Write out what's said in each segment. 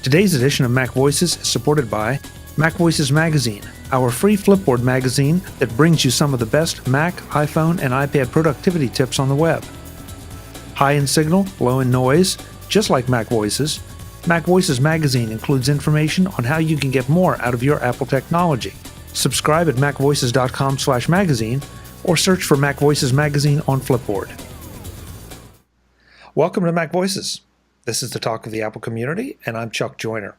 Today's edition of Mac Voices is supported by MacVoices Magazine, our free Flipboard magazine that brings you some of the best Mac, iPhone, and iPad productivity tips on the web. High in signal, low in noise, just like Mac Voices, MacVoices Magazine includes information on how you can get more out of your Apple technology. Subscribe at macvoices.com/magazine or search for Mac Voices Magazine on Flipboard. Welcome to Mac Voices. This is the talk of the Apple community, and I'm Chuck Joyner.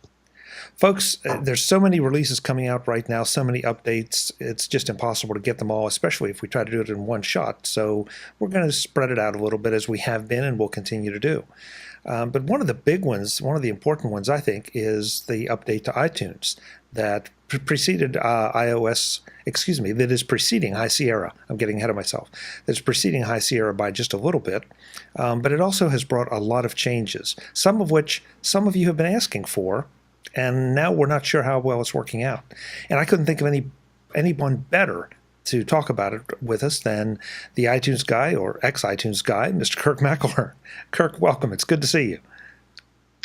Folks, there's so many releases coming out right now, so many updates, it's just impossible to get them all, especially if we try to do it in one shot. So we're going to spread it out a little bit as we have been and will continue to do. But one of the big ones, one of the important ones, I think, is the update to iTunes that preceded that is preceding High Sierra. I'm getting ahead of myself. That's preceding High Sierra by just a little bit. But it also has brought a lot of changes, some of which some of you have been asking for, and now we're not sure how well it's working out. And I couldn't think of anyone better to talk about it with us than the iTunes guy, or ex-iTunes guy, Mr. Kirk McElhearn. Kirk, welcome. It's good to see you.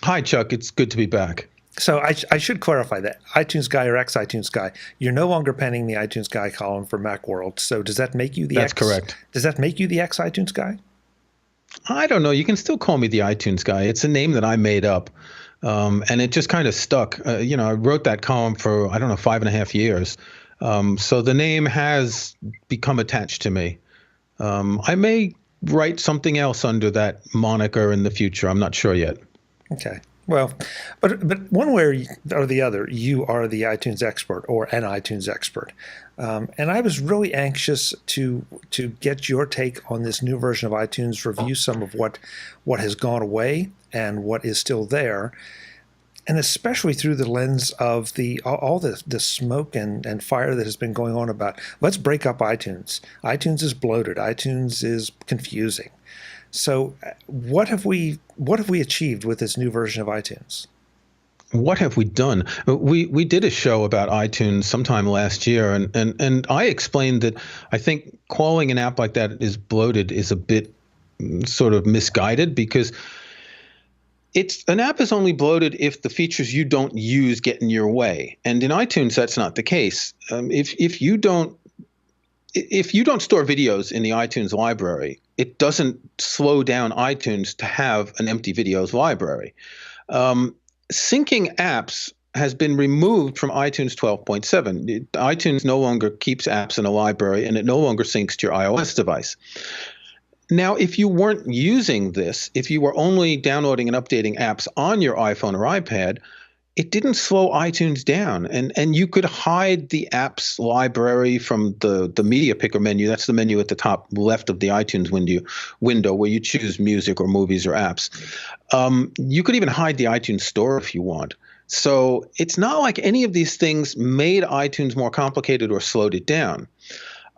Hi, Chuck. It's good to be back. So I should clarify that. iTunes guy or ex-iTunes guy, you're no longer penning the iTunes guy column for Macworld. So does that make you the That's correct. Does that make you the ex-iTunes guy? I don't know. You can still call me the iTunes guy. It's a name that I made up, and it just kind of stuck. I wrote that column for, 5.5 years. So the name has become attached to me. I may write something else under that moniker in the future. I'm not sure yet. Okay. Well, but one way or the other, you are the iTunes expert or an iTunes expert. And I was really anxious to get your take on this new version of iTunes, review some of what has gone away and what is still there, and especially through the lens of all the smoke and fire that has been going on about, let's break up iTunes. iTunes is bloated. iTunes is confusing. So what have we achieved with this new version of iTunes? What have we done? We did a show about iTunes sometime last year, and I explained that I think calling an app like that is bloated is a bit sort of misguided, because an app is only bloated if the features you don't use get in your way. And in iTunes, that's not the case. If you don't store videos in the iTunes library, it doesn't slow down iTunes to have an empty videos library. Syncing apps has been removed from iTunes 12.7. iTunes no longer keeps apps in a library, and it no longer syncs to your iOS device. Now, if you weren't using this, if you were only downloading and updating apps on your iPhone or iPad, it didn't slow iTunes down, and you could hide the apps library from the media picker menu. That's the menu at the top left of the iTunes window where you choose music or movies or apps. You could even hide the iTunes store if you want. So it's not like any of these things made iTunes more complicated or slowed it down.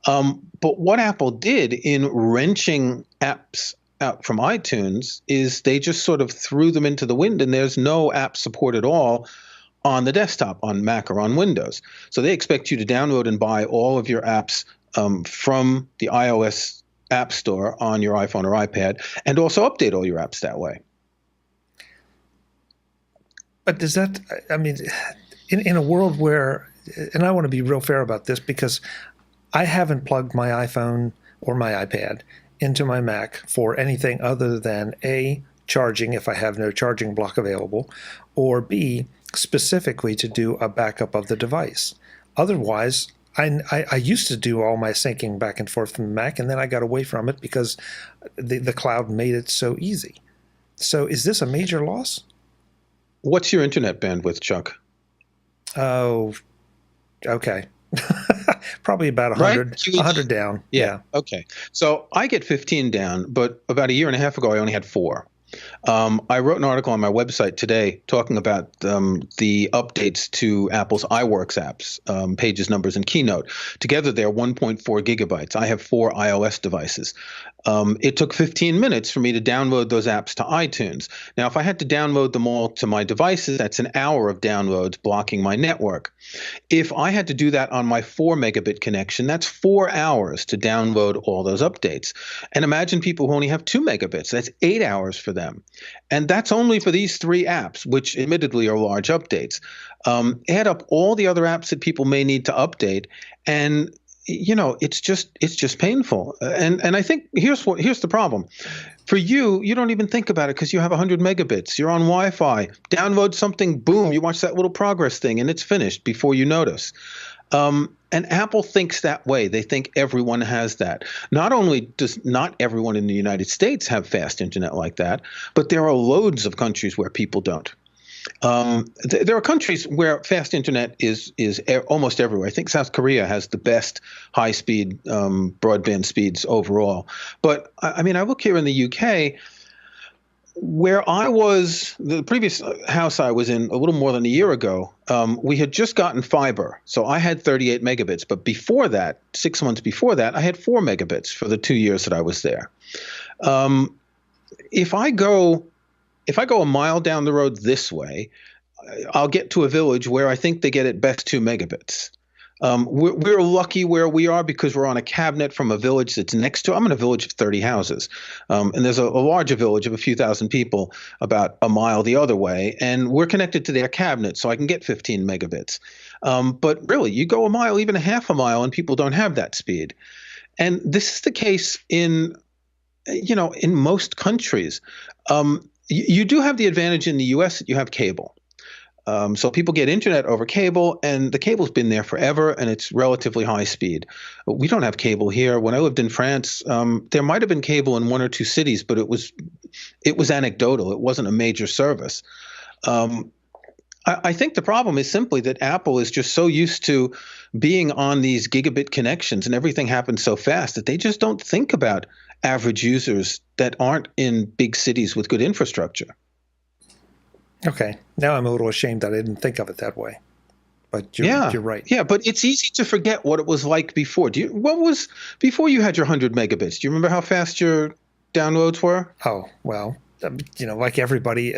But what Apple did in wrenching apps out from iTunes is they just sort of threw them into the wind, and there's no app support at all on the desktop, on Mac or on Windows. So they expect you to download and buy all of your apps from the iOS App Store on your iPhone or iPad, and also update all your apps that way. But does that, in a world where, and I want to be real fair about this, because I haven't plugged my iPhone or my iPad into my Mac for anything other than A, charging if I have no charging block available, or B, specifically to do a backup of the device. Otherwise, I used to do all my syncing back and forth from the Mac, and then I got away from it because the cloud made it so easy. So is this a major loss? What's your internet bandwidth, Chuck? Oh, okay. Probably about 100, right? 100 down. Yeah. Okay. So I get 15 down, but about a year and a half ago, I only had 4. I wrote an article on my website today talking about the updates to Apple's iWorks apps, Pages, Numbers, and Keynote. Together, they're 1.4 gigabytes. I have 4 iOS devices. It took 15 minutes for me to download those apps to iTunes. Now, if I had to download them all to my devices, that's an hour of downloads blocking my network. If I had to do that on my 4 megabit connection, that's 4 hours to download all those updates. And imagine people who only have 2 megabits. That's 8 hours for them. And that's only for these 3 apps, which admittedly are large updates. Add up all the other apps that people may need to update, and it's just painful. And I think here's the problem. For you don't even think about it because you have 100 megabits. You're on Wi-Fi. Download something, boom, you watch that little progress thing, and it's finished before you notice. And Apple thinks that way. They think everyone has that. Not only does not everyone in the United States have fast internet like that, but there are loads of countries where people don't. There are countries where fast internet is almost everywhere. I think South Korea has the best high-speed broadband speeds overall. But I mean, I look here in the UK, where I was, the previous house I was in a little more than a year ago, we had just gotten fiber. So I had 38 megabits. But before that, 6 months before that, I had 4 megabits for the 2 years that I was there. If I go a mile down the road this way, I'll get to a village where I think they get at best 2 megabits. We're lucky where we are because we're on a cabinet from a village that's next to. I'm in a village of 30 houses, and there's a larger village of a few thousand people about a mile the other way, and we're connected to their cabinet, so I can get 15 megabits. But really, you go a mile, even a half a mile, and people don't have that speed. And this is the case in most countries. You do have the advantage in the U.S. that you have cable. So people get internet over cable, and the cable's been there forever, and it's relatively high speed. We don't have cable here. When I lived in France, there might have been cable in 1 or 2 cities, but it was anecdotal. It wasn't a major service. I think the problem is simply that Apple is just so used to being on these gigabit connections, and everything happens so fast that they just don't think about average users that aren't in big cities with good infrastructure. Okay. Now I'm a little ashamed that I didn't think of it that way. But you're right. Yeah, but it's easy to forget what it was like before. What was before you had your 100 megabits? Do you remember how fast your downloads were? Oh, well, like everybody,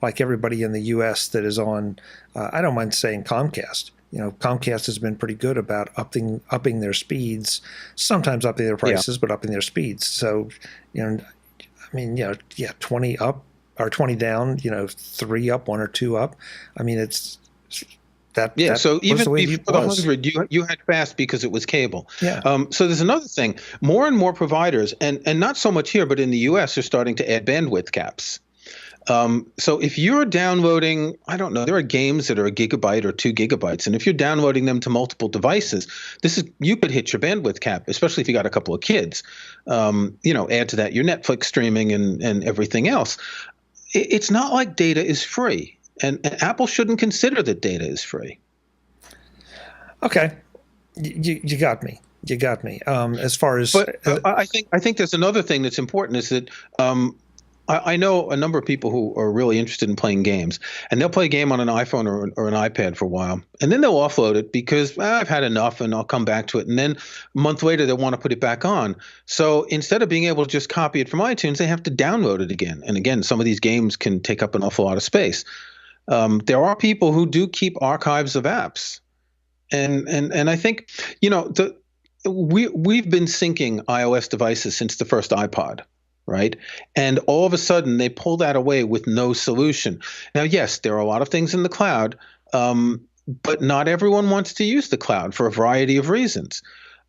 like everybody in the U.S. that is on, I don't mind saying Comcast. Comcast has been pretty good about upping their speeds, sometimes upping their prices, but upping their speeds. So, 20 up or 20 down, 3 up, 1 or 2 up. I mean, it's that. Yeah. That so even the before the 100, you had fast because it was cable. Yeah. So there's another thing. More and more providers, and not so much here, but in the U.S. are starting to add bandwidth caps. So if you're downloading, I don't know, there are games that are 1 gigabyte or 2 gigabytes, and if you're downloading them to multiple devices, you could hit your bandwidth cap, especially if you got a couple of kids. Add to that your Netflix streaming and everything else. It's not like data is free, and Apple shouldn't consider that data is free. Okay, you got me. You got me. As far as, but I think there's another thing that's important is that. I know a number of people who are really interested in playing games, and they'll play a game on an iPhone or an iPad for a while, and then they'll offload it because I've had enough and I'll come back to it. And then a month later, they'll want to put it back on. So instead of being able to just copy it from iTunes, they have to download it again. And again, some of these games can take up an awful lot of space. There are people who do keep archives of apps. And I think, we've been syncing iOS devices since the first iPod. Right. And all of a sudden they pull that away with no solution. Now, yes, there are a lot of things in the cloud, but not everyone wants to use the cloud for a variety of reasons.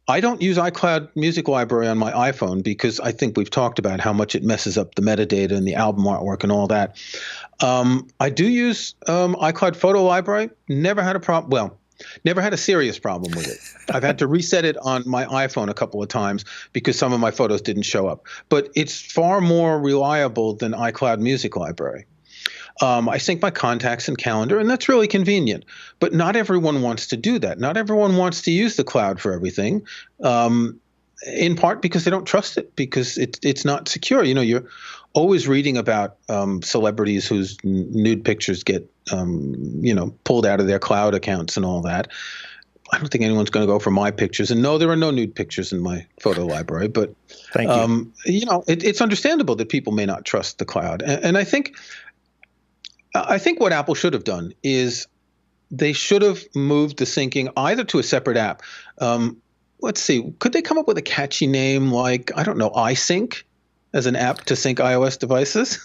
I don't use iCloud Music Library on my iPhone because I think we've talked about how much it messes up the metadata and the album artwork and all that. I do use iCloud Photo Library. Never had a problem. Well, never had a serious problem with it. I've had to reset it on my iPhone a couple of times because some of my photos didn't show up. But it's far more reliable than iCloud Music Library. I sync my contacts and calendar, and that's really convenient. But not everyone wants to do that. Not everyone wants to use the cloud for everything, in part because they don't trust it, because it's not secure. You're always reading about celebrities whose nude pictures get pulled out of their cloud accounts and all that. I don't think anyone's going to go for my pictures. And no, there are no nude pictures in my photo library. But thank you. It's understandable that people may not trust the cloud. And I think what Apple should have done is they should have moved the syncing either to a separate app. Let's see, could they come up with a catchy name like, I don't know, iSync as an app to sync iOS devices?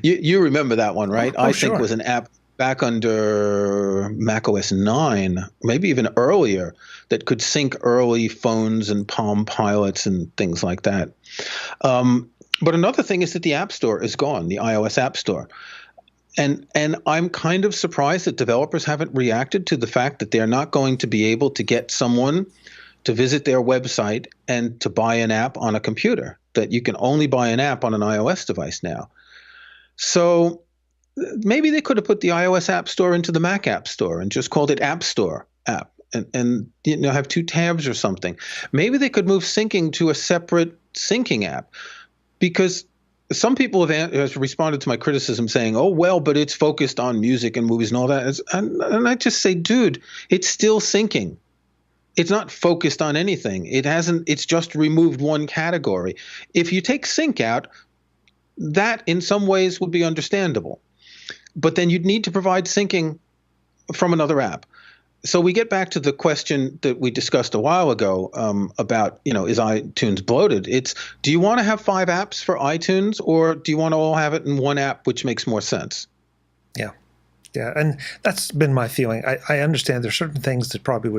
You remember that one, right? Oh, iSync sure. was an app back under macOS 9, maybe even earlier, that could sync early phones and Palm Pilots and things like that. But another thing is that the App Store is gone, the iOS App Store. And I'm kind of surprised that developers haven't reacted to the fact that they're not going to be able to get someone to visit their website and to buy an app on a computer, that you can only buy an app on an iOS device now. So maybe they could have put the iOS App Store into the Mac App Store and just called it App Store app, and have two tabs or something. Maybe they could move syncing to a separate syncing app, because some people have responded to my criticism saying, "Oh well, but it's focused on music and movies and all that." And I just say, dude, it's still syncing. It's not focused on anything. It hasn't. It's just removed one category. If you take sync out, that in some ways would be understandable, but then you'd need to provide syncing from another app. So we get back to the question that we discussed a while ago, about, is iTunes bloated? It's, do you want to have 5 apps for iTunes, or do you want to all have it in one app, which makes more sense? Yeah. Yeah. And that's been my feeling. I understand there's certain things that probably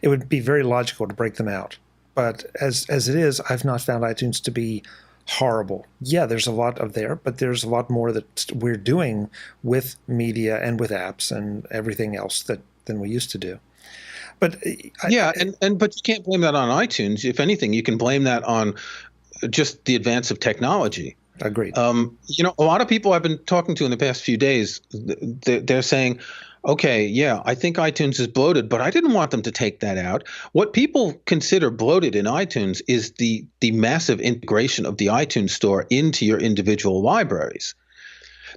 it would be very logical to break them out. But as it is, I've not found iTunes to be horrible. Yeah, there's a lot of there, but there's a lot more that we're doing with media and with apps and everything else than we used to do. But but you can't blame that on iTunes. If anything, you can blame that on just the advance of technology. Agreed. A lot of people I've been talking to in the past few days, they're saying, okay, yeah, I think iTunes is bloated, but I didn't want them to take that out. What people consider bloated in iTunes is the massive integration of the iTunes store into your individual libraries.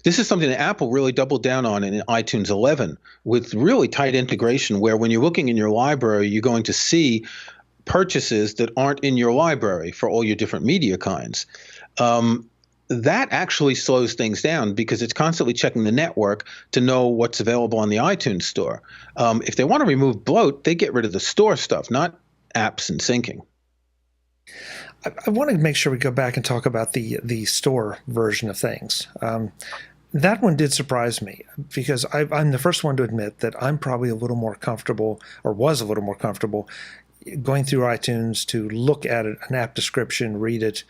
This is something that Apple really doubled down on in iTunes 11, with really tight integration, where when you're looking in your library, you're going to see purchases that aren't in your library for all your different media kinds. That actually slows things down, because it's constantly checking the network to know what's available on the iTunes store. If they want to remove bloat, they get rid of the store stuff, not apps and syncing. I want to make sure we go back and talk about the store version of things. That one did surprise me, because I'm the first one to admit that I'm probably a little more comfortable, or was a little more comfortable, going through iTunes to look at an app description, read it,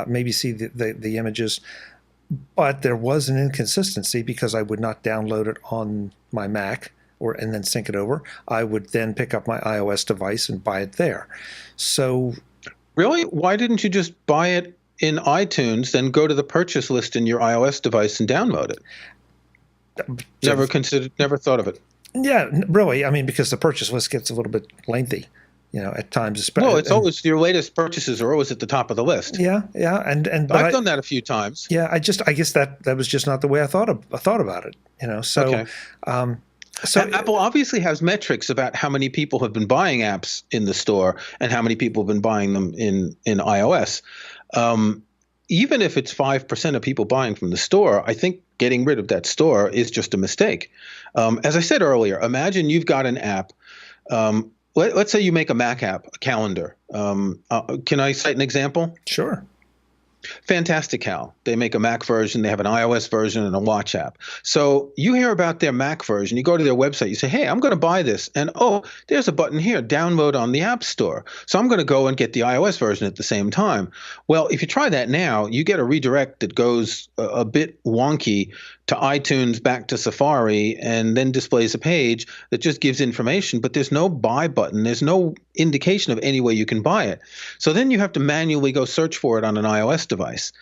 maybe see the images. But there was an inconsistency, because I would not download it on my Mac and then sync it over. I would then pick up my iOS device and buy it there. So really, why didn't you just buy it in iTunes, then go to the purchase list in your iOS device and download it? Never thought of it. Yeah, really. I mean, because the purchase list gets a little bit lengthy, at times. Well, it's always your latest purchases are always at the top of the list. Yeah, but I've done that a few times. Yeah, I guess that was just not the way I thought about it. So. Okay. So Apple obviously has metrics about how many people have been buying apps in the store and how many people have been buying them in iOS. Even if it's 5% of people buying from the store, I think getting rid of that store is just a mistake. As I said earlier, imagine you've got an app. Let's say you make a Mac app, a calendar. Can I cite an example? Sure. Fantastical. They make a Mac version. They have an iOS version and a Watch app. So you hear about their Mac version. You go to their website. You say, hey, I'm going to buy this. And, oh, there's a button here, download on the App Store. So I'm going to go and get the iOS version at the same time. Well, if you try that now, you get a redirect that goes a bit wonky to iTunes, back to Safari, and then displays a page that just gives information, but there's no buy button. There's no indication of any way you can buy it. So then you have to manually go search for it on an iOS device.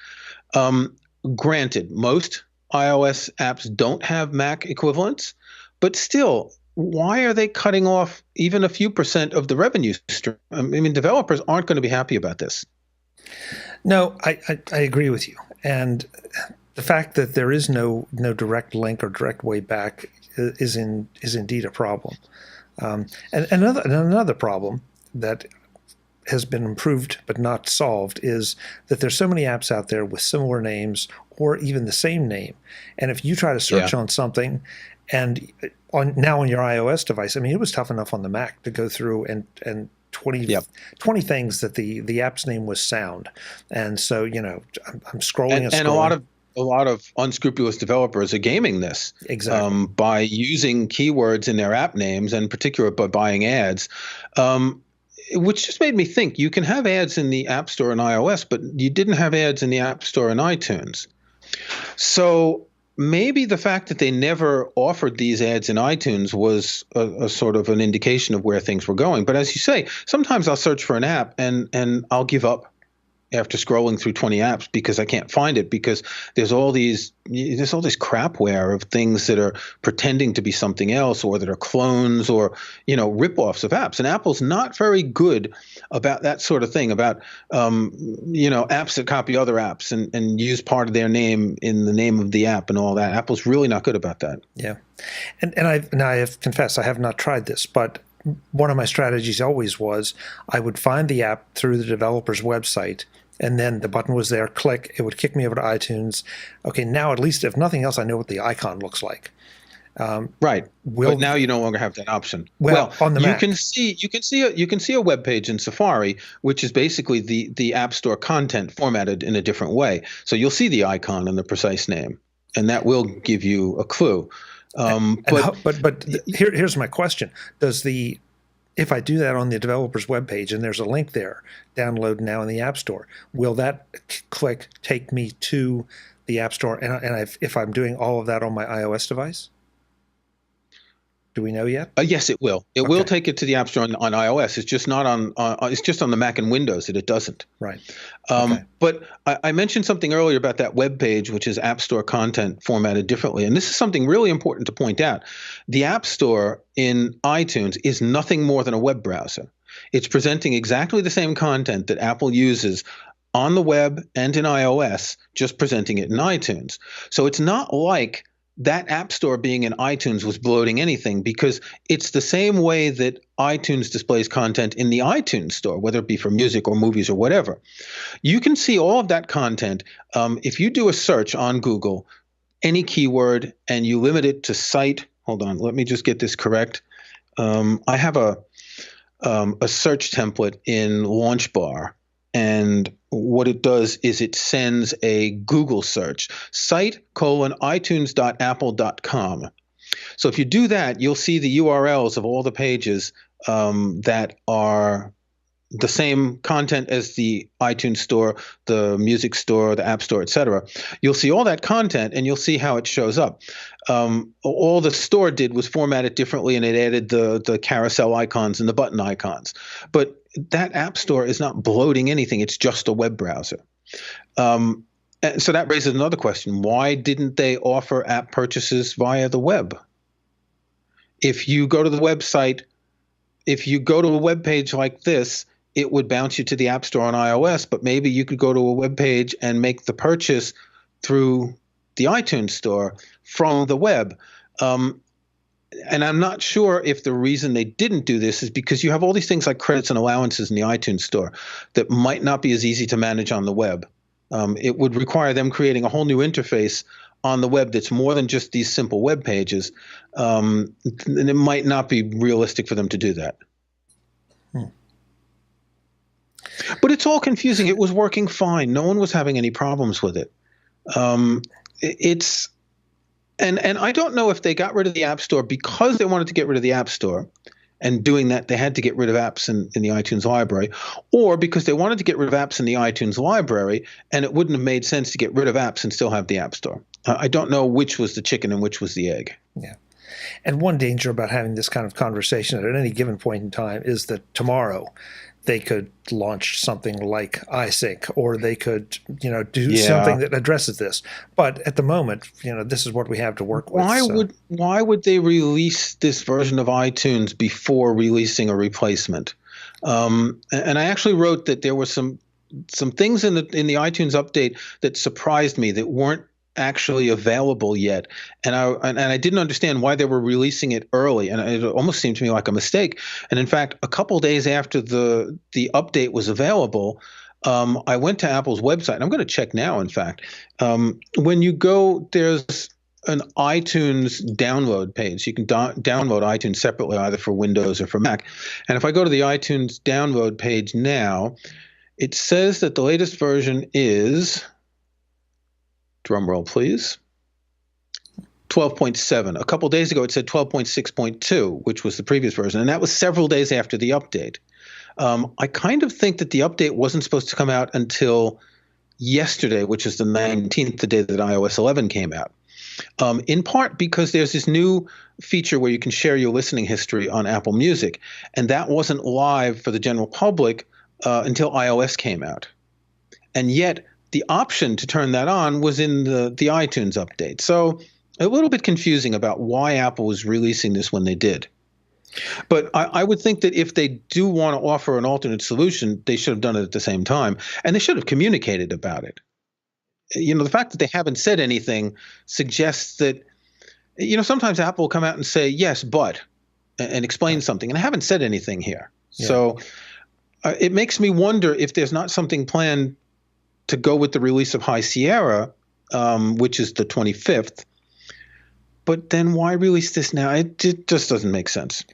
Granted, most iOS apps don't have Mac equivalents, but still, why are they cutting off even a few percent of the revenue stream? I mean, developers aren't going to be happy about this. No, I agree with you. And the fact that there is no direct link or direct way back is indeed a problem. And another problem that has been improved but not solved is that there's so many apps out there with similar names or even the same name. And if you try to search on something, and on your iOS device, I mean, it was tough enough on the Mac to go through and 20 things that the app's name was sound. And so, I'm scrolling and a a lot of unscrupulous developers are gaming this by using keywords in their app names, and in particular by buying ads, which just made me think you can have ads in the App Store and iOS, but you didn't have ads in the App Store and iTunes. So maybe the fact that they never offered these ads in iTunes was a sort of an indication of where things were going. But as you say, sometimes I'll search for an app and I'll give up after scrolling through 20 apps because I can't find it, because there's all this crapware of things that are pretending to be something else, or that are clones, or rip-offs of apps. And Apple's not very good about that sort of thing, about apps that copy other apps and use part of their name in the name of the app and all that. Apple's really not good about that. Yeah, and I have confessed I have not tried this, but one of my strategies always was I would find the app through the developer's website, and then the button was there, click, it would kick me over to iTunes. Okay, now at least, if nothing else, I know what the icon looks like. Right. But now you no longer have that option. Well, on the Mac. You can see a web page in Safari, which is basically the App Store content formatted in a different way. So you'll see the icon and the precise name, and that will give you a clue. But here's my question: if I do that on the developer's webpage and there's a link there, download now in the App Store, will that click take me to the App Store? And if I'm doing all of that on my iOS device? Do we know yet? Yes, it will. It will take it to the App Store on iOS. It's just not on. It's just on the Mac and Windows that it doesn't. Right. But I mentioned something earlier about that web page, which is App Store content formatted differently, and this is something really important to point out. The App Store in iTunes is nothing more than a web browser. It's presenting exactly the same content that Apple uses on the web and in iOS, just presenting it in iTunes. So it's not like that App Store being in iTunes was bloating anything, because it's the same way that iTunes displays content in the iTunes Store, whether it be for music or movies or whatever. You can see all of that content if you do a search on Google, any keyword, and you limit it to site. Hold on, let me just get this correct. I have a search template in LaunchBar. And what it does is it sends a Google search, site:/itunes.apple.com. So if you do that, you'll see the URLs of all the pages that are the same content as the iTunes Store, the Music Store, the App Store, etc. You'll see all that content, and you'll see how it shows up. All the store did was format it differently, and it added the carousel icons and the button icons. But that App Store is not bloating anything. It's just a web browser. And so that raises another question. Why didn't they offer app purchases via the web? If you go to the website, if you go to a web page like this, it would bounce you to the App Store on iOS, but maybe you could go to a web page and make the purchase through the iTunes Store from the web. And I'm not sure if the reason they didn't do this is because you have all these things like credits and allowances in the iTunes Store that might not be as easy to manage on the web. It would require them creating a whole new interface on the web that's more than just these simple web pages. And it might not be realistic for them to do that. But it's all confusing. It was working fine. No one was having any problems with it. And I don't know if they got rid of the App Store because they wanted to get rid of the App Store, and doing that they had to get rid of apps in the iTunes library, or because they wanted to get rid of apps in the iTunes library and it wouldn't have made sense to get rid of apps and still have the App Store. I don't know which was the chicken and which was the egg. Yeah. And one danger about having this kind of conversation at any given point in time is that tomorrow they could launch something like iSync, or they could, do something that addresses this. But at the moment, this is what we have to work with. Why would they release this version of iTunes before releasing a replacement? And I actually wrote that there were some things in the iTunes update that surprised me that weren't actually available yet, and I didn't understand why they were releasing it early, and it almost seemed to me like a mistake. And in fact, a couple of days after the update was available, I went to Apple's website, and I'm going to check now. In fact, when you go, there's an iTunes download page. You can download iTunes separately, either for Windows or for Mac. And if I go to the iTunes download page now, it says that the latest version is drum roll please, 12.7. A couple days ago, it said 12.6.2, which was the previous version, and that was several days after the update. I kind of think that the update wasn't supposed to come out until yesterday, which is the 19th, the day that iOS 11 came out. In part because there's this new feature where you can share your listening history on Apple Music, and that wasn't live for the general public until iOS came out. And yet, the option to turn that on was in the iTunes update. So a little bit confusing about why Apple was releasing this when they did. But I would think that if they do want to offer an alternate solution, they should have done it at the same time, and they should have communicated about it. The fact that they haven't said anything suggests that, sometimes Apple will come out and say, yes, but, and explain something, and I haven't said anything here. Yeah. So it makes me wonder if there's not something planned to go with the release of High Sierra, which is the 25th. But then why release this now? It just doesn't make sense.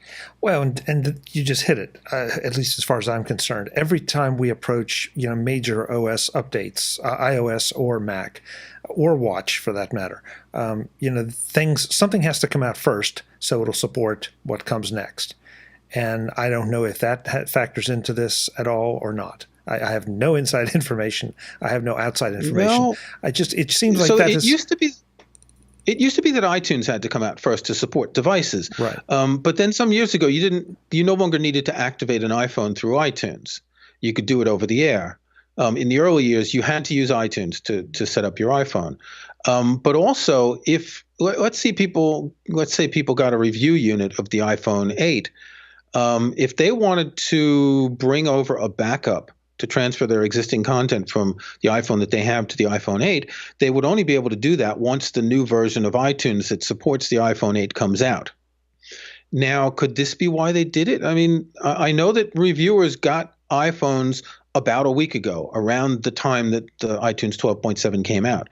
Well, and you just hit it, at least as far as I'm concerned. Every time we approach, major OS updates, iOS or Mac, or Watch for that matter, something has to come out first so it'll support what comes next. And I don't know if that factors into this at all or not. I have no inside information. I have no outside information. Well, it seems like so that It used to be that iTunes had to come out first to support devices. Right. But then some years ago, you no longer needed to activate an iPhone through iTunes. You could do it over the air. In the early years, you had to use iTunes to set up your iPhone. But also, let's say people got a review unit of the iPhone 8, if they wanted to bring over a backup to transfer their existing content from the iPhone that they have to the iPhone 8, they would only be able to do that once the new version of iTunes that supports the iPhone 8 comes out. Now, could this be why they did it? I mean, I know that reviewers got iPhones about a week ago, around the time that the iTunes 12.7 came out.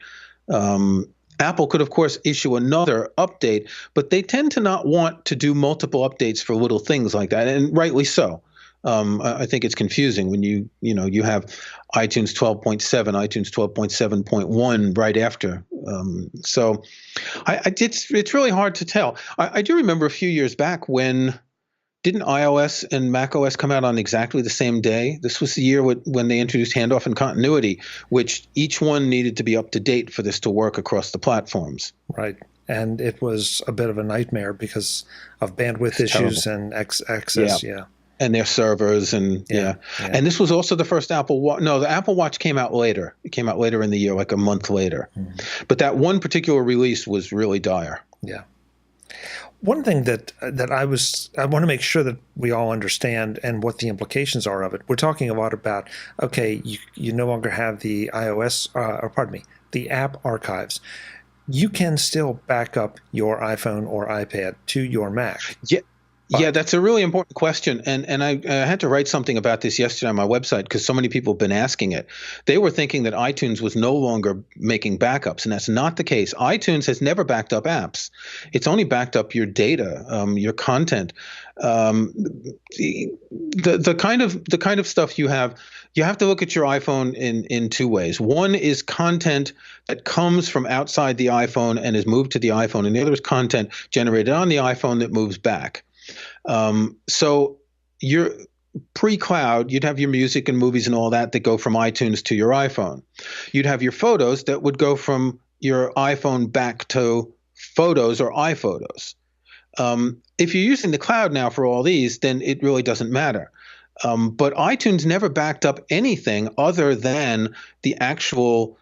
Apple could, of course, issue another update, but they tend to not want to do multiple updates for little things like that, and rightly so. I think it's confusing when you have iTunes 12.7, iTunes 12.7.1 right after. So it's really hard to tell. I do remember a few years back when didn't iOS and macOS come out on exactly the same day? This was the year when they introduced handoff and continuity, which each one needed to be up to date for this to work across the platforms. Right. And it was a bit of a nightmare because of bandwidth issues and access. Yeah. And their servers and and this was also the first Apple Watch. No, the Apple Watch came out later. It came out later in the year, like a month later. Mm-hmm. But that one particular release was really dire. Yeah. One thing that I want to make sure that we all understand and what the implications are of it. We're talking a lot about, okay, you no longer have the the app archives. You can still back up your iPhone or iPad to your Mac. Yeah. Yeah, that's a really important question. And I had to write something about this yesterday on my website because so many people have been asking it. They were thinking that iTunes was no longer making backups, and that's not the case. iTunes has never backed up apps. It's only backed up your data, your content. The kind of stuff you have to look at your iPhone in two ways. One is content that comes from outside the iPhone and is moved to the iPhone, and the other is content generated on the iPhone that moves back. So you're pre-cloud, you'd have your music and movies and all that go from iTunes to your iPhone. You'd have your photos that would go from your iPhone back to Photos or iPhotos. If you're using the cloud now for all these, then it really doesn't matter. But iTunes never backed up anything other than the actual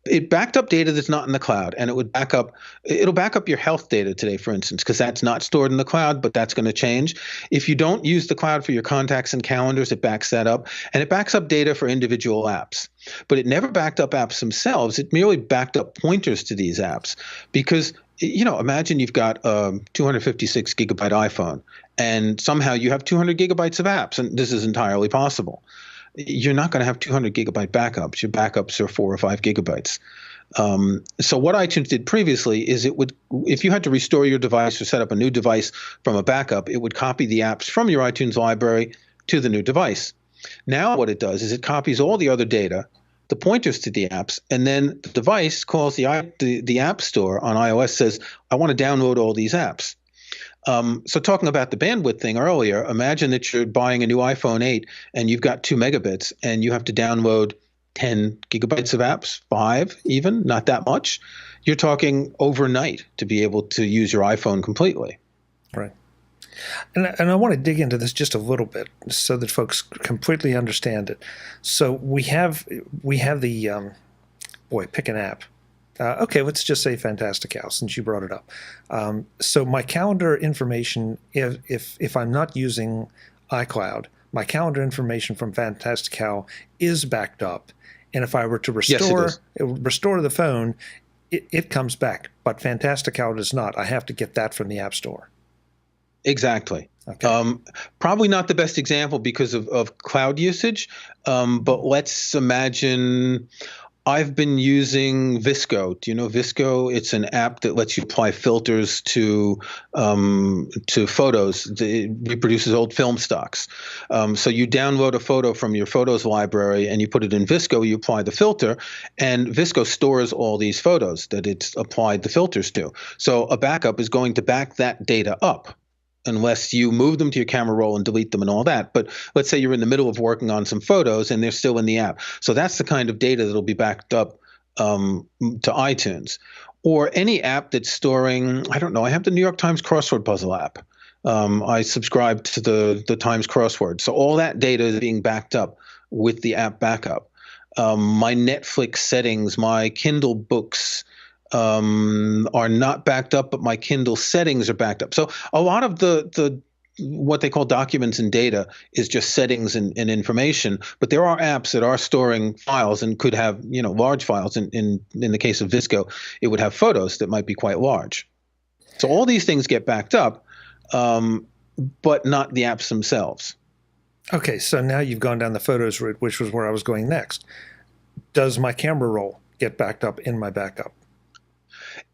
it backed up data that's not in the cloud, and it'll back up your health data today, for instance, because that's not stored in the cloud, but that's going to change. If you don't use the cloud for your contacts and calendars, it backs that up, and it backs up data for individual apps. But it never backed up apps themselves. It merely backed up pointers to these apps because, imagine you've got a 256 gigabyte iPhone, and somehow you have 200 gigabytes of apps, and this is entirely possible. You're not going to have 200 gigabyte backups. Your backups are 4 or 5 gigabytes. So what iTunes did previously is if you had to restore your device or set up a new device from a backup, it would copy the apps from your iTunes library to the new device. Now what it does is it copies all the other data, the pointers to the apps, and then the device calls the App Store on iOS, says, I want to download all these apps. So talking about the bandwidth thing earlier, imagine that you're buying a new iPhone 8 and you've got 2 megabits and you have to download 10 gigabytes of apps, 5 even, not that much. You're talking overnight to be able to use your iPhone completely. Right. And I want to dig into this just a little bit so that folks completely understand it. So we have the pick an app. Okay, let's just say Fantastical, since you brought it up. So my calendar information, if I'm not using iCloud, my calendar information from Fantastical is backed up, and if I were to restore the phone, it comes back. But Fantastical does not. I have to get that from the App Store. Exactly. Okay. Probably not the best example because of cloud usage, but let's imagine I've been using VSCO. Do you know VSCO? It's an app that lets you apply filters to photos. It reproduces old film stocks. So you download a photo from your photos library and you put it in VSCO. You apply the filter, and VSCO stores all these photos that it's applied the filters to. So a backup is going to back that data up, unless you move them to your camera roll and delete them and all that. But let's say you're in the middle of working on some photos and they're still in the app. So that's the kind of data that'll be backed up to iTunes. Or any app that's storing, I don't know, I have the New York Times crossword puzzle app. I subscribe to the Times crossword. So all that data is being backed up with the app backup. My Netflix settings, my Kindle books, are not backed up, but my Kindle settings are backed up. So a lot of the what they call documents and data is just settings and information. But there are apps that are storing files and could have large files. In the case of VSCO, it would have photos that might be quite large. So all these things get backed up, but not the apps themselves. Okay, so now you've gone down the photos route, which was where I was going next. Does my camera roll get backed up in my backup?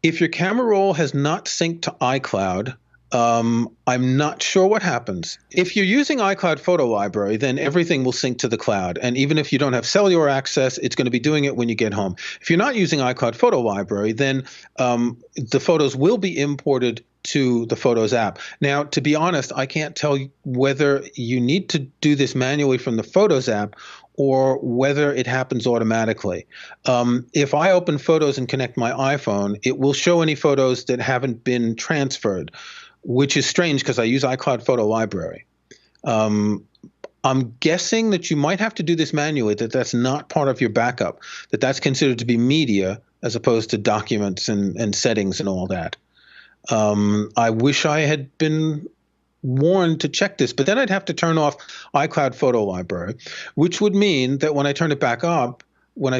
If your camera roll has not synced to iCloud, I'm not sure what happens. If you're using iCloud Photo Library, then everything will sync to the cloud. And even if you don't have cellular access, it's going to be doing it when you get home. If you're not using iCloud Photo Library, then the photos will be imported to the Photos app. Now, to be honest, I can't tell you whether you need to do this manually from the Photos app or whether it happens automatically. If I open Photos and connect my iPhone, it will show any photos that haven't been transferred, which is strange because I use iCloud Photo Library. I'm guessing that you might have to do this manually, that's not part of your backup, that's considered to be media as opposed to documents and settings and all that. I wish I had been warned to check this, but then I'd have to turn off iCloud Photo Library, which would mean that when I turn it back on, my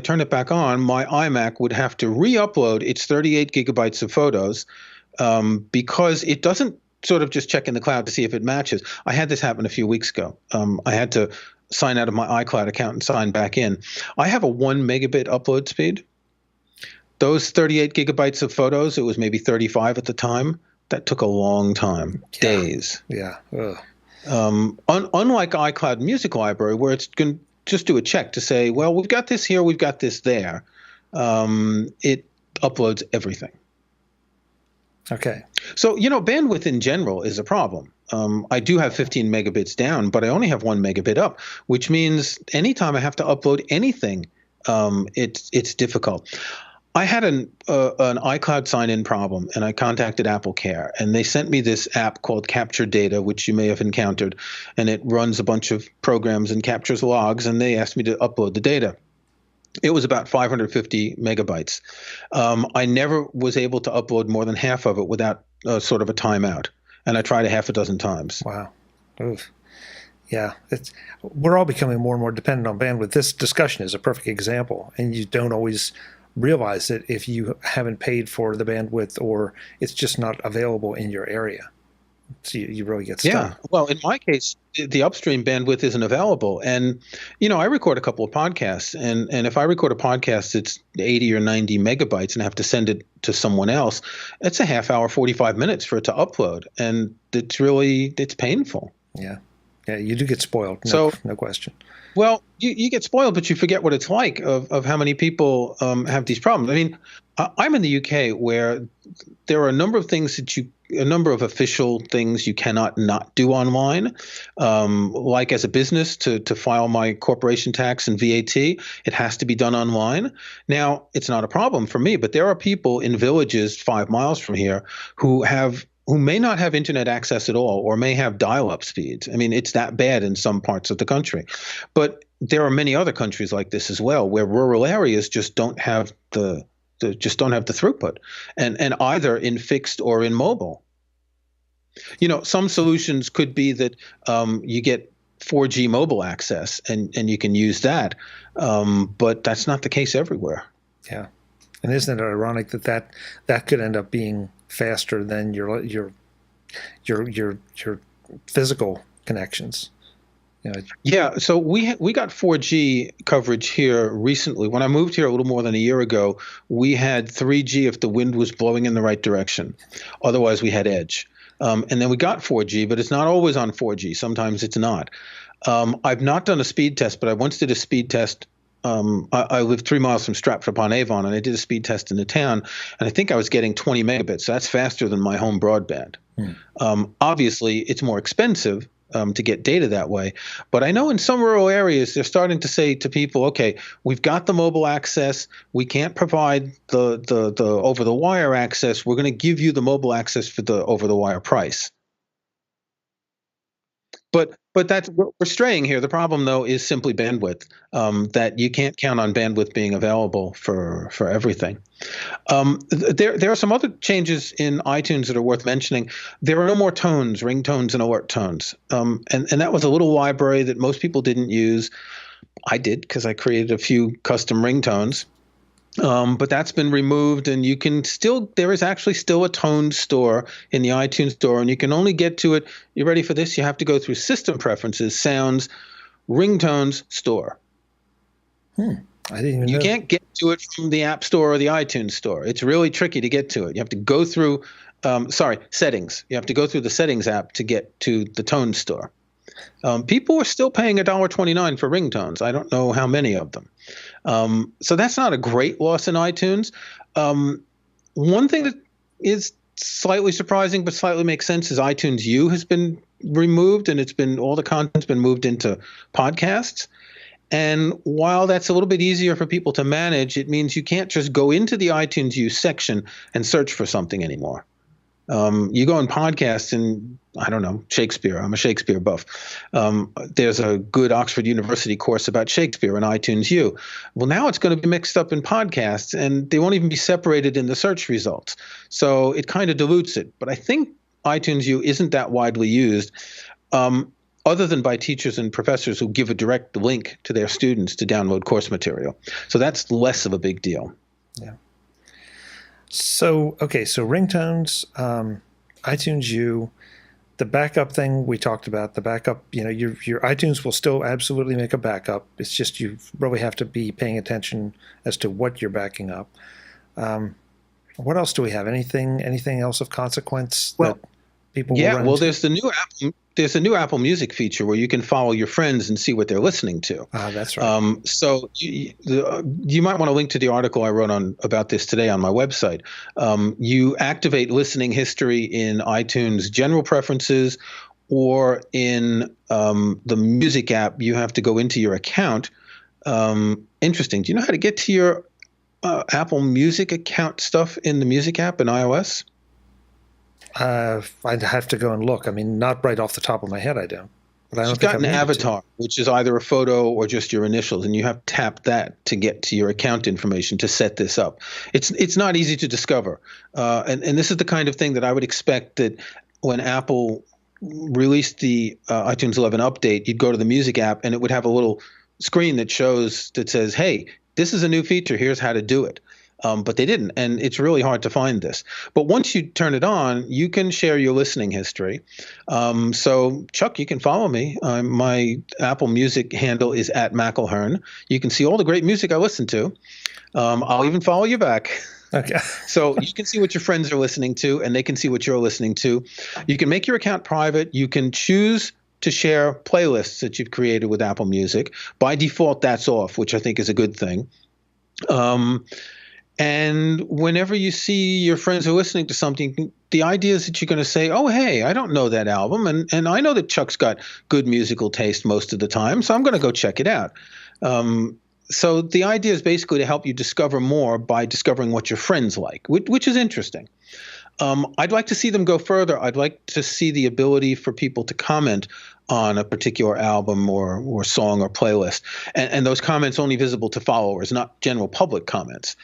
iMac would have to re-upload its 38 gigabytes of photos because it doesn't sort of just check in the cloud to see if it matches. I had this happen a few weeks ago. I had to sign out of my iCloud account and sign back in. I have a 1 megabit upload speed. Those 38 gigabytes of photos, it was maybe 35 at the time. That took a long time, days. Yeah. Unlike iCloud Music Library, where it's going to just do a check to say, well, we've got this here, we've got this there. It uploads everything. Okay. So, bandwidth in general is a problem. I do have 15 megabits down, but I only have 1 megabit up, which means anytime I have to upload anything, it's difficult. I had an iCloud sign-in problem, and I contacted Apple Care, and they sent me this app called Capture Data, which you may have encountered, and it runs a bunch of programs and captures logs, and they asked me to upload the data. It was about 550 megabytes. I never was able to upload more than half of it without sort of a timeout, and I tried a half a dozen times. Wow. Oof. Yeah, we're all becoming more and more dependent on bandwidth. This discussion is a perfect example, and you don't always realize it if you haven't paid for the bandwidth or it's just not available in your area. So you really get stuck. Yeah. Well, in my case, the upstream bandwidth isn't available. And, I record a couple of podcasts. And if I record a podcast, it's 80 or 90 megabytes and I have to send it to someone else. It's a half hour, 45 minutes for it to upload. And it's painful. Yeah. Yeah, you do get spoiled. No question. Well, you get spoiled, but you forget what it's like of how many people have these problems. I mean, I'm in the UK where there are a number of things a number of official things you cannot not do online. Like as a business to file my corporation tax and VAT, it has to be done online. Now, it's not a problem for me, but there are people in villages 5 miles from here who may not have internet access at all or may have dial-up speeds. I mean, it's that bad in some parts of the country. But there are many other countries like this as well, where rural areas just don't have the throughput, and either in fixed or in mobile. Some solutions could be that you get 4G mobile access and you can use that, but that's not the case everywhere. Yeah, and isn't it ironic that could end up being faster than your physical connections? Yeah, so we got 4G coverage here recently. When I moved here a little more than a year ago, we had 3G if the wind was blowing in the right direction. Otherwise, we had edge. And then we got 4G, but it's not always on 4G. Sometimes it's not. I've not done a speed test, but I once did a speed test. I live 3 miles from Stratford-upon-Avon, and I did a speed test in the town, and I think I was getting 20 megabits. So that's faster than my home broadband. Obviously, it's more expensive to get data that way. But I know in some rural areas, they're starting to say to people, okay, we've got the mobile access. We can't provide the over-the-wire access. We're going to give you the mobile access for the over-the-wire price. But that's we're straying here. The problem, though, is simply bandwidth. That you can't count on bandwidth being available for everything. There are some other changes in iTunes that are worth mentioning. There are no more tones, ringtones, and alert tones, and that was a little library that most people didn't use. I did because I created a few custom ringtones. But that's been removed, and there is actually still a tone store in the iTunes store, and you can only get to it. You ready for this? You have to go through System Preferences, Sounds, Ringtones, Store. I didn't even know. You can't get to it from the App Store or the iTunes Store. It's really tricky to get to it. You have to go through, Settings. You have to go through the Settings app to get to the Tone Store. People are still paying $1.29 for ringtones. I don't know how many of them. So that's not a great loss in iTunes. One thing that is slightly surprising but slightly makes sense is iTunes U has been removed, and all the content's been moved into podcasts. And while that's a little bit easier for people to manage, it means you can't just go into the iTunes U section and search for something anymore. You go in podcasts and, I don't know, Shakespeare. I'm a Shakespeare buff. There's a good Oxford University course about Shakespeare in iTunes U. Well, now it's going to be mixed up in podcasts, and they won't even be separated in the search results. So it kind of dilutes it. But I think iTunes U isn't that widely used, other than by teachers and professors who give a direct link to their students to download course material. So that's less of a big deal. Yeah. So ringtones, iTunes U, the backup thing we talked about, the backup, your iTunes will still absolutely make a backup. It's just you really have to be paying attention as to what you're backing up. What else do we have? Anything else of consequence that people will run into? There's the new Apple Music feature where you can follow your friends and see what they're listening to. That's right. So you might want to link to the article I wrote about this today on my website. You activate listening history in iTunes General Preferences, or in the Music app. You have to go into your account. Interesting. Do you know how to get to your Apple Music account stuff in the Music app in iOS? I'd have to go and look. I mean, not right off the top of my head, I don't. But I don't You've think got an avatar, which is either a photo or just your initials, and you have to tap that to get to your account information to set this up. It's not easy to discover, and this is the kind of thing that I would expect that when Apple released the iTunes 11 update, you'd go to the Music app and it would have a little screen that says, "Hey, this is a new feature. Here's how to do it." But they didn't, and it's really hard to find this. But once you turn it on, you can share your listening history. So, Chuck, you can follow me. My Apple Music handle is @McElhearn. You can see all the great music I listen to. I'll even follow you back. Okay. So you can see what your friends are listening to, and they can see what you're listening to. You can make your account private. You can choose to share playlists that you've created with Apple Music. By default, that's off, which I think is a good thing. And whenever you see your friends are listening to something, the idea is that you're going to say, oh, hey, I don't know that album. And I know that Chuck's got good musical taste most of the time, so I'm going to go check it out. So the idea is basically to help you discover more by discovering what your friends like, which is interesting. I'd like to see them go further. I'd like to see the ability for people to comment on a particular album or song or playlist. And those comments only visible to followers, not general public comments.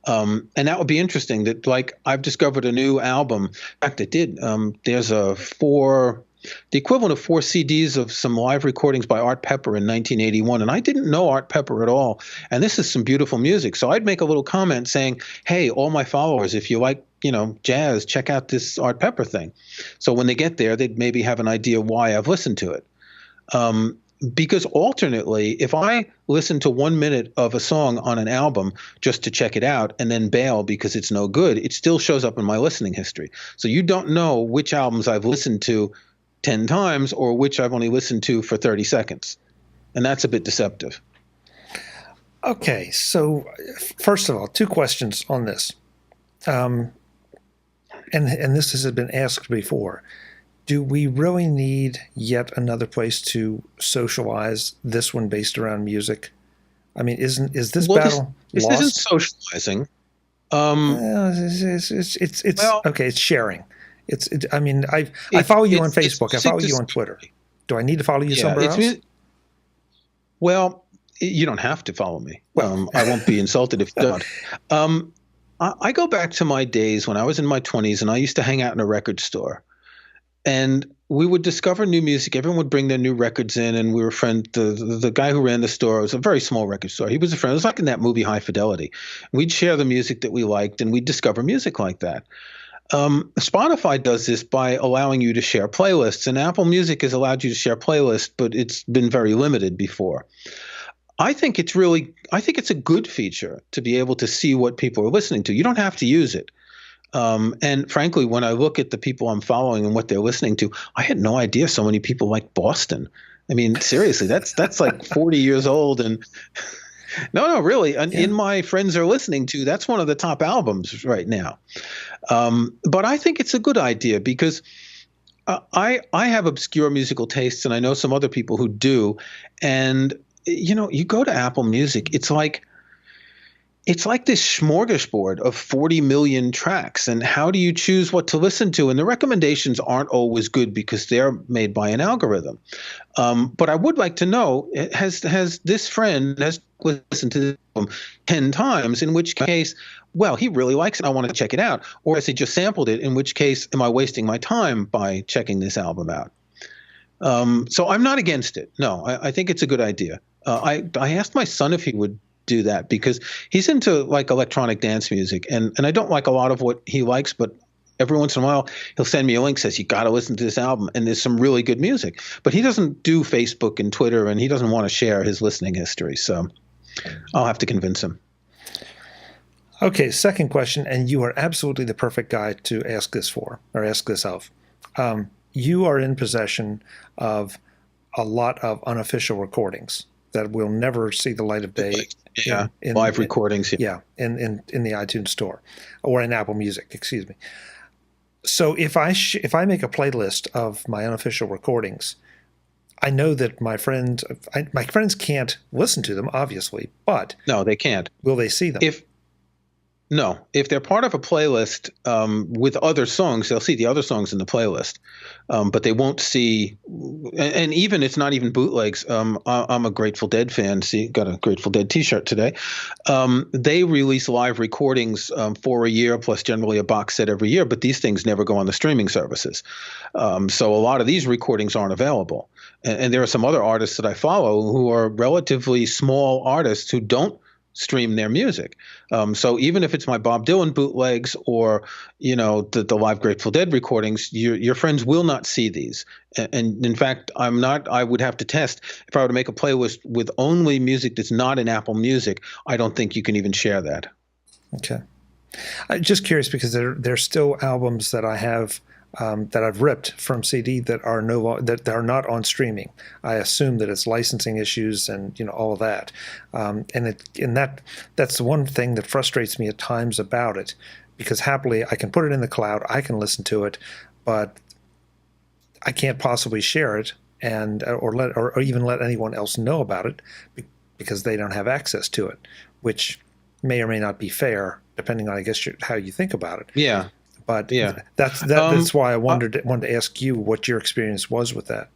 And that would be interesting that, like, I've discovered a new album. In fact, it did. There's the equivalent of 4 CDs of some live recordings by Art Pepper in 1981. And I didn't know Art Pepper at all. And this is some beautiful music. So I'd make a little comment saying, hey, all my followers, if you like, jazz, check out this Art Pepper thing. So when they get there, they'd maybe have an idea why I've listened to it. Because alternately, if I listen to 1 minute of a song on an album just to check it out and then bail because it's no good, it still shows up in my listening history. So you don't know which albums I've listened to 10 times or which I've only listened to for 30 seconds. And that's a bit deceptive. Okay, so first of all, 2 questions on this. And this has been asked before. Do we really need yet another place to socialize, this one based around music? I mean, is this battle this lost? isn't socializing. Okay, it's sharing. I follow you on Facebook. I follow you on Twitter. Do I need to follow you somewhere else? Well, you don't have to follow me. I won't be insulted if you don't. I go back to my days when I was in my 20s and I used to hang out in a record store. And we would discover new music. Everyone would bring their new records in, and we were friends. The guy who ran the store, it was a very small record store. He was a friend. It was like in that movie High Fidelity. We'd share the music that we liked, and we'd discover music like that. Spotify does this by allowing you to share playlists, and Apple Music has allowed you to share playlists, but it's been very limited before. I think it's a good feature to be able to see what people are listening to. You don't have to use it. And frankly, when I look at the people I'm following and what they're listening to, I had no idea so many people like Boston. I mean, seriously, that's like 40 years old. And no, really. And in my friends are listening to, that's one of the top albums right now. But I think it's a good idea because I have obscure musical tastes, and I know some other people who do. And, you go to Apple Music, it's like this smorgasbord of 40 million tracks. And how do you choose what to listen to? And the recommendations aren't always good because they're made by an algorithm. But I would like to know, has this friend has listened to this album 10 times, in which case, well, he really likes it. I want to check it out. Or has he just sampled it, in which case, am I wasting my time by checking this album out? So I'm not against it. No, I think it's a good idea. I asked my son if he would do that because he's into like electronic dance music, and I don't like a lot of what he likes, but every once in a while he'll send me a link, says you got to listen to this album, and there's some really good music. But he doesn't do Facebook and Twitter, and he doesn't want to share his listening history, so I'll have to convince him. Okay, second question, and you are absolutely the perfect guy to ask this of. You are in possession of a lot of unofficial recordings that will never see the light of day. Yeah, live recordings. Yeah, in the iTunes store or in Apple Music, excuse me. So if I make a playlist of my unofficial recordings, I know that my friends can't listen to them, obviously, but no, they can't. Will they see them? If they're part of a playlist with other songs, they'll see the other songs in the playlist, but they won't see. And even it's not even bootlegs. I'm a Grateful Dead fan. See, got a Grateful Dead T-shirt today. They release live recordings for a year, plus generally a box set every year. But these things never go on the streaming services, so a lot of these recordings aren't available. And there are some other artists that I follow who are relatively small artists who don't stream their music. So even if it's my Bob Dylan bootlegs or, the live Grateful Dead recordings, your friends will not see these. And in fact, I would have to test if I were to make a playlist with only music that's not in Apple Music. I don't think you can even share that. Okay. I'm just curious because there's still albums that I have that I've ripped from CD that are that are not on streaming. I assume that it's licensing issues and all of that. That's the one thing that frustrates me at times about it, because happily I can put it in the cloud, I can listen to it, but I can't possibly share it or even let anyone else know about it because they don't have access to it, which may or may not be fair, depending on, I guess, how you think about it. Yeah. But yeah, that's why I wanted to ask you what your experience was with that.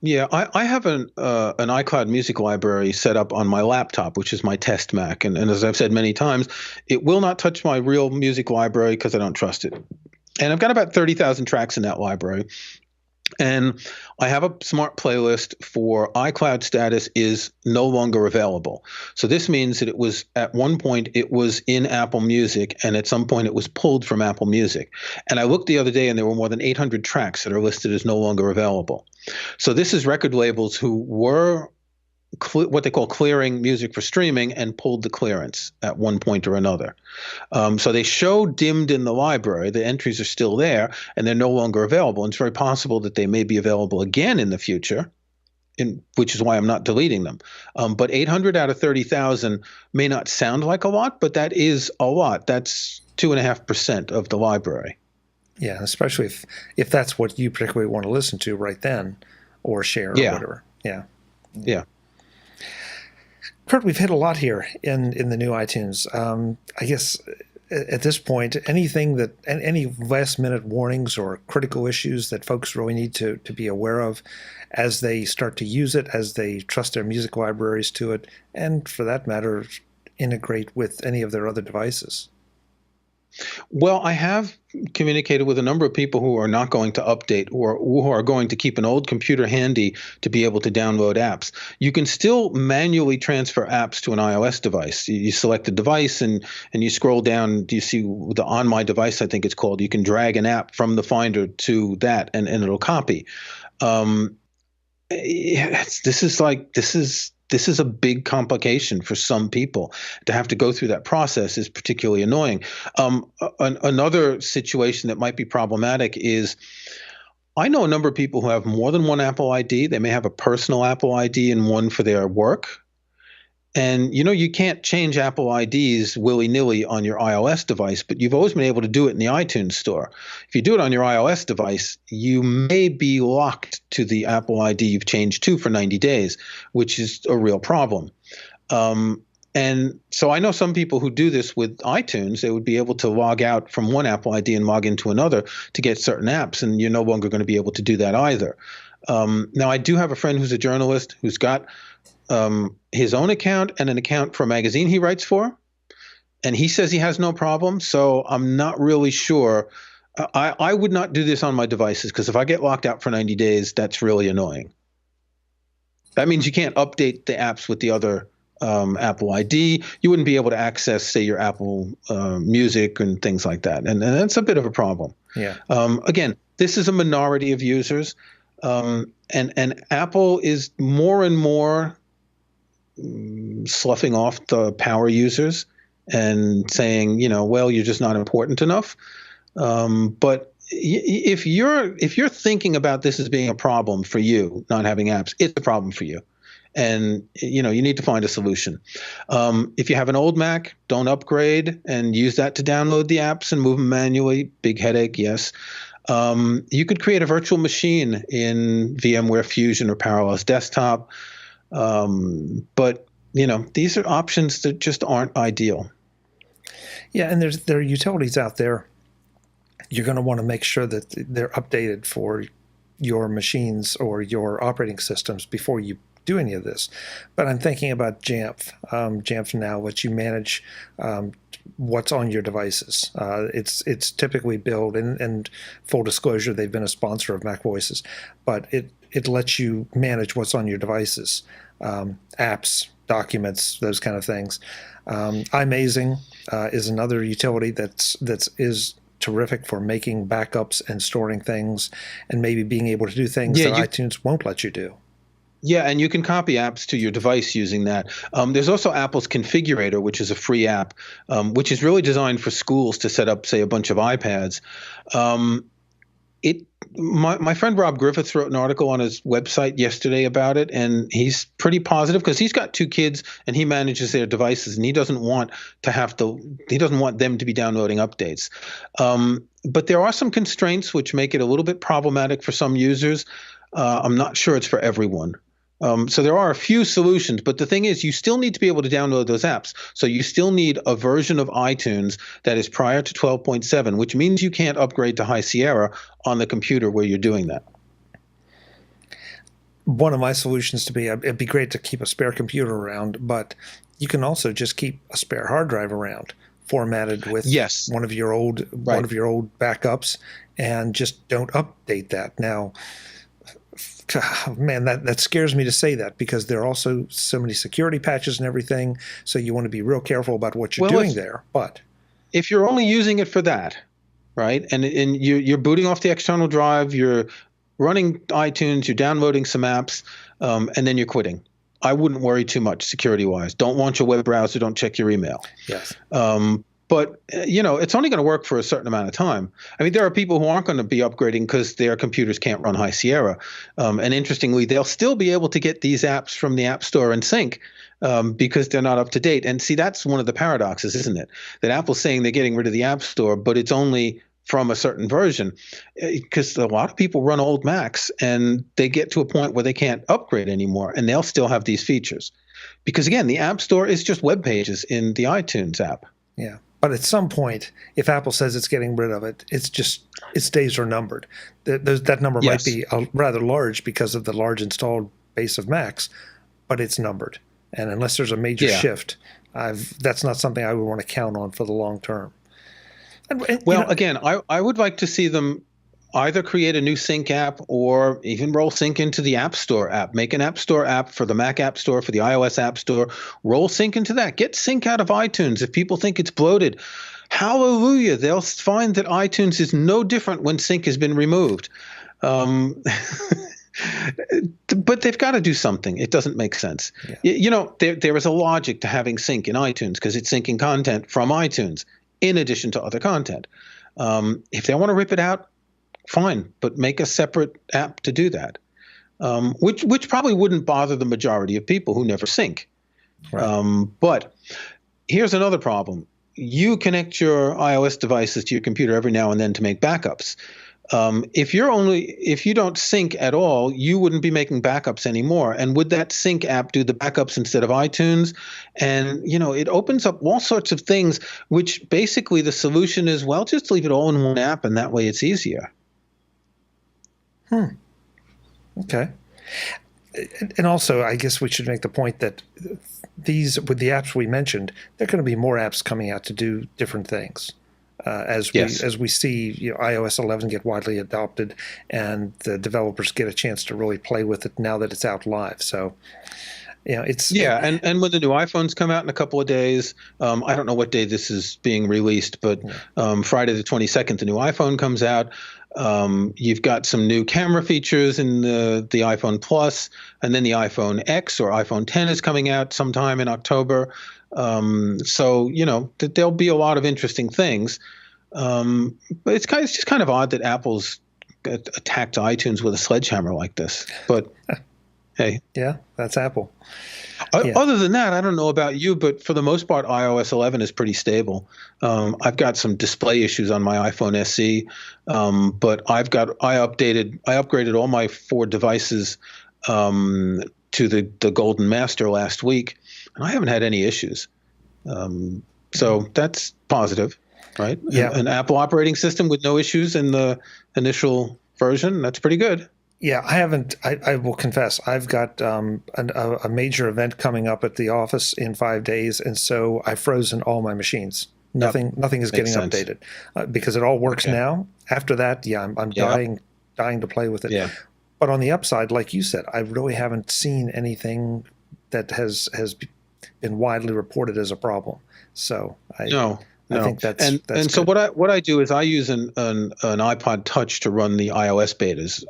Yeah, I have an iCloud music library set up on my laptop, which is my test Mac. And as I've said many times, it will not touch my real music library because I don't trust it. And I've got about 30,000 tracks in that library. And I have a smart playlist for iCloud status is no longer available. So this means that it was at one point it was in Apple Music, and at some point it was pulled from Apple Music. And I looked the other day, and there were more than 800 tracks that are listed as no longer available. So this is record labels who were what they call clearing music for streaming and pulled the clearance at one point or another. So they show dimmed in the library. The entries are still there, and they're no longer available. And it's very possible that they may be available again in the future, which is why I'm not deleting them. But 800 out of 30,000 may not sound like a lot, but that is a lot. That's 2.5% of the library. Yeah, especially if that's what you particularly want to listen to right then or share or whatever. Yeah. Yeah. Kurt, we've hit a lot here in the new iTunes. I guess at this point, any last minute warnings or critical issues that folks really need to be aware of as they start to use it, as they trust their music libraries to it, and for that matter, integrate with any of their other devices? Well, I have communicated with a number of people who are not going to update or who are going to keep an old computer handy to be able to download apps. You can still manually transfer apps to an iOS device. You select the device and you scroll down. Do you see the On My Device, I think it's called? You can drag an app from the Finder to that and it'll copy. This is a big complication for some people. To have to go through that process is particularly annoying. Another situation that might be problematic is I know a number of people who have more than one Apple ID. They may have a personal Apple ID and one for their work. And, you can't change Apple IDs willy-nilly on your iOS device, but you've always been able to do it in the iTunes store. If you do it on your iOS device, you may be locked to the Apple ID you've changed to for 90 days, which is a real problem. And so I know some people who do this with iTunes. They would be able to log out from one Apple ID and log into another to get certain apps, and you're no longer going to be able to do that either. Now, I do have a friend who's a journalist who's got his own account and an account for a magazine he writes for, and he says he has no problem. So I'm not really sure. I would not do this on my devices because if I get locked out for 90 days, that's really annoying. That means you can't update the apps with the other Apple ID. You wouldn't be able to access, say, your Apple Music and things like that, and that's a bit of a problem. Yeah. Again, this is a minority of users, and Apple is more and more sloughing off the power users and saying, well, you're just not important enough. But if you're thinking about this as being a problem for you, not having apps, it's a problem for you. And, you need to find a solution. If you have an old Mac, don't upgrade and use that to download the apps and move them manually. Big headache, yes. You could create a virtual machine in VMware Fusion or Parallels Desktop. But, these are options that just aren't ideal. Yeah, and there are utilities out there. You're going to want to make sure that they're updated for your machines or your operating systems before you do any of this. But I'm thinking about Jamf, Jamf Now, which you manage what's on your devices. It's typically built, and full disclosure, they've been a sponsor of MacVoices, but it lets you manage what's on your devices, apps, documents, those kind of things. iMazing is another utility that is terrific for making backups and storing things, and maybe being able to do things that iTunes won't let you do. Yeah, and you can copy apps to your device using that. There's also Apple's Configurator, which is a free app, which is really designed for schools to set up, say, a bunch of iPads. My friend Rob Griffiths wrote an article on his website yesterday about it, and he's pretty positive because he's got 2 kids and he manages their devices, and he doesn't want them to be downloading updates. But there are some constraints which make it a little bit problematic for some users. I'm not sure it's for everyone. So there are a few solutions, but the thing is, you still need to be able to download those apps. So you still need a version of iTunes that is prior to 12.7, which means you can't upgrade to High Sierra on the computer where you're doing that. One of my solutions to be, it'd be great to keep a spare computer around, but you can also just keep a spare hard drive around, formatted with one of your old backups, and just don't update that. Now, man, that scares me to say that, because there are also so many security patches and everything, so you want to be real careful about what you're doing there. But if you're only using it for that, right, and you're booting off the external drive, you're running iTunes, you're downloading some apps, and then you're quitting, I wouldn't worry too much security-wise. Don't launch a web browser. Don't check your email. Yes. But, it's only going to work for a certain amount of time. I mean, there are people who aren't going to be upgrading because their computers can't run High Sierra. And interestingly, they'll still be able to get these apps from the App Store and sync because they're not up to date. And see, that's one of the paradoxes, isn't it? That Apple's saying they're getting rid of the App Store, but it's only from a certain version, because a lot of people run old Macs and they get to a point where they can't upgrade anymore, and they'll still have these features. Because, again, the App Store is just web pages in the iTunes app. Yeah. But at some point, if Apple says it's getting rid of it, its days are numbered. That number might be rather large because of the large installed base of Macs, but it's numbered. And unless there's a major shift, that's not something I would want to count on for the long term. Again, I would like to see them either create a new sync app or even roll sync into the App Store app. Make an App Store app for the Mac App Store, for the iOS App Store. Roll sync into that. Get sync out of iTunes. If people think it's bloated, hallelujah. They'll find that iTunes is no different when sync has been removed. But they've got to do something. It doesn't make sense. Yeah. There is a logic to having sync in iTunes because it's syncing content from iTunes in addition to other content. If they want to rip it out, fine, but make a separate app to do that, which probably wouldn't bother the majority of people who never sync. Right. But here's another problem. You connect your iOS devices to your computer every now and then to make backups. If you don't sync at all, you wouldn't be making backups anymore. And would that sync app do the backups instead of iTunes? And, it opens up all sorts of things, which basically the solution is, well, just leave it all in one app, and that way it's easier. Okay. And also, I guess we should make the point that with the apps we mentioned, there are going to be more apps coming out to do different things. As we see iOS 11 get widely adopted and the developers get a chance to really play with it now that it's out live. So, it's... Yeah, and when the new iPhones come out in a couple of days, I don't know what day this is being released, but Friday the 22nd, the new iPhone comes out. You've got some new camera features in the iPhone Plus, and then the iPhone X or iPhone 10 is coming out sometime in October. So, there'll be a lot of interesting things. But it's just kind of odd that Apple's attacked iTunes with a sledgehammer like this. But hey. Yeah, that's Apple. Other than that, I don't know about you, but for the most part, iOS 11 is pretty stable. I've got some display issues on my iPhone SE, but I upgraded all my 4 devices to the Golden Master last week, and I haven't had any issues. So that's positive, right? Yeah. An Apple operating system with no issues in the initial version, that's pretty good. Yeah, I haven't. I will confess, I've got a major event coming up at the office in 5 days, and so I've frozen all my machines. Nothing is getting updated because it all works now. After that, I'm dying to play with it. Yeah. But on the upside, like you said, I really haven't seen anything that has been widely reported as a problem. So I think that's and so good. what I do is I use an iPod Touch to run the iOS betas.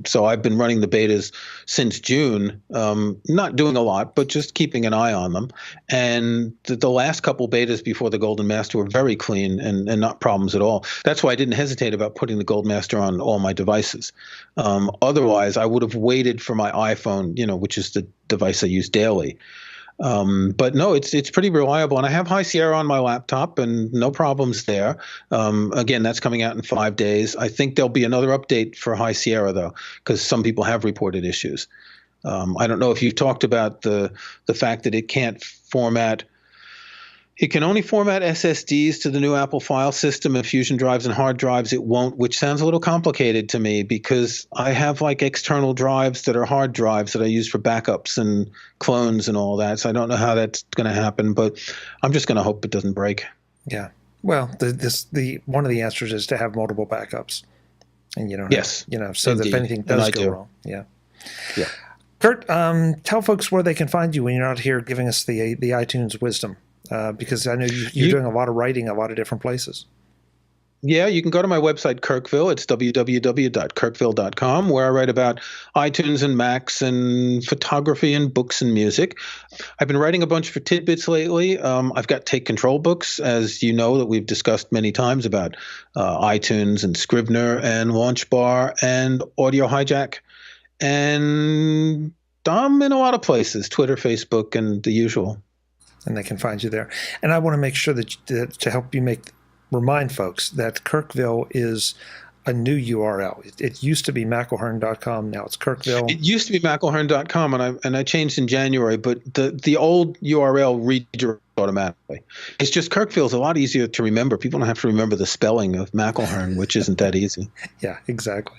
So I've been running the betas since June, not doing a lot, but just keeping an eye on them. And the last couple betas before the Golden Master were very clean and not problems at all. That's why I didn't hesitate about putting the Gold Master on all my devices. Otherwise, I would have waited for my iPhone, which is the device I use daily. But no, it's pretty reliable, and I have High Sierra on my laptop, and no problems there. Again, that's coming out in 5 days. I think there'll be another update for High Sierra though, because some people have reported issues. I don't know if you've talked about the fact that it can't format. It can only format SSDs to the new Apple file system, and Fusion drives and hard drives it won't, which sounds a little complicated to me because I have like external drives that are hard drives that I use for backups and clones and all that. So I don't know how that's going to happen, but I'm just going to hope it doesn't break. Yeah. Well, one of the answers is to have multiple backups, and you don't. Yes. So indeed. that if anything does go wrong, yeah. Yeah. Kurt, tell folks where they can find you when you're not here giving us the iTunes wisdom. Because I know you're doing a lot of writing a lot of different places. Yeah, you can go to my website, Kirkville. It's www.kirkville.com, where I write about iTunes and Macs and photography and books and music. I've been writing a bunch for Tidbits lately. I've got Take Control books, as you know, that we've discussed many times about iTunes and Scrivener and LaunchBar and Audio Hijack. And I'm in a lot of places, Twitter, Facebook, and the usual. And they can find you there. And I want to make sure that to help you remind folks that Kirkville is a new URL. It used to be McElhearn.com. Now it's Kirkville. It used to be McElhearn.com, and I changed in January, but the old URL redirects automatically. It's just Kirkville is a lot easier to remember. People don't have to remember the spelling of McElhearn, which isn't that easy. Yeah, exactly.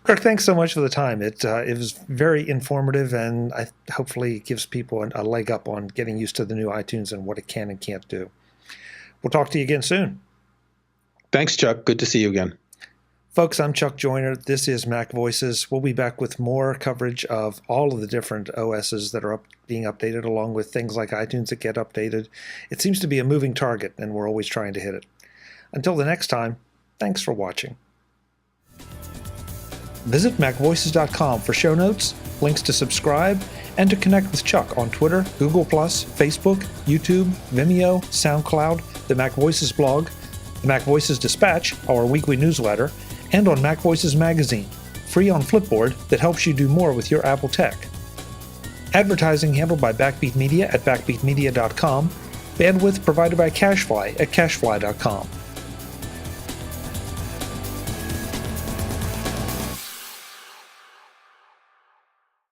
Kirk, thanks so much for the time. It was very informative, and hopefully gives people a leg up on getting used to the new iTunes and what it can and can't do. We'll talk to you again soon. Thanks, Chuck. Good to see you again. Folks, I'm Chuck Joyner. This is Mac Voices. We'll be back with more coverage of all of the different OSs that are being updated, along with things like iTunes that get updated. It seems to be a moving target, and we're always trying to hit it. Until the next time, thanks for watching. Visit MacVoices.com for show notes, links to subscribe, and to connect with Chuck on Twitter, Google+, Facebook, YouTube, Vimeo, SoundCloud, the Mac Voices blog, the Mac Voices Dispatch, our weekly newsletter, and on MacVoices Magazine, free on Flipboard that helps you do more with your Apple tech. Advertising handled by Backbeat Media at backbeatmedia.com, bandwidth provided by CacheFly at cachefly.com.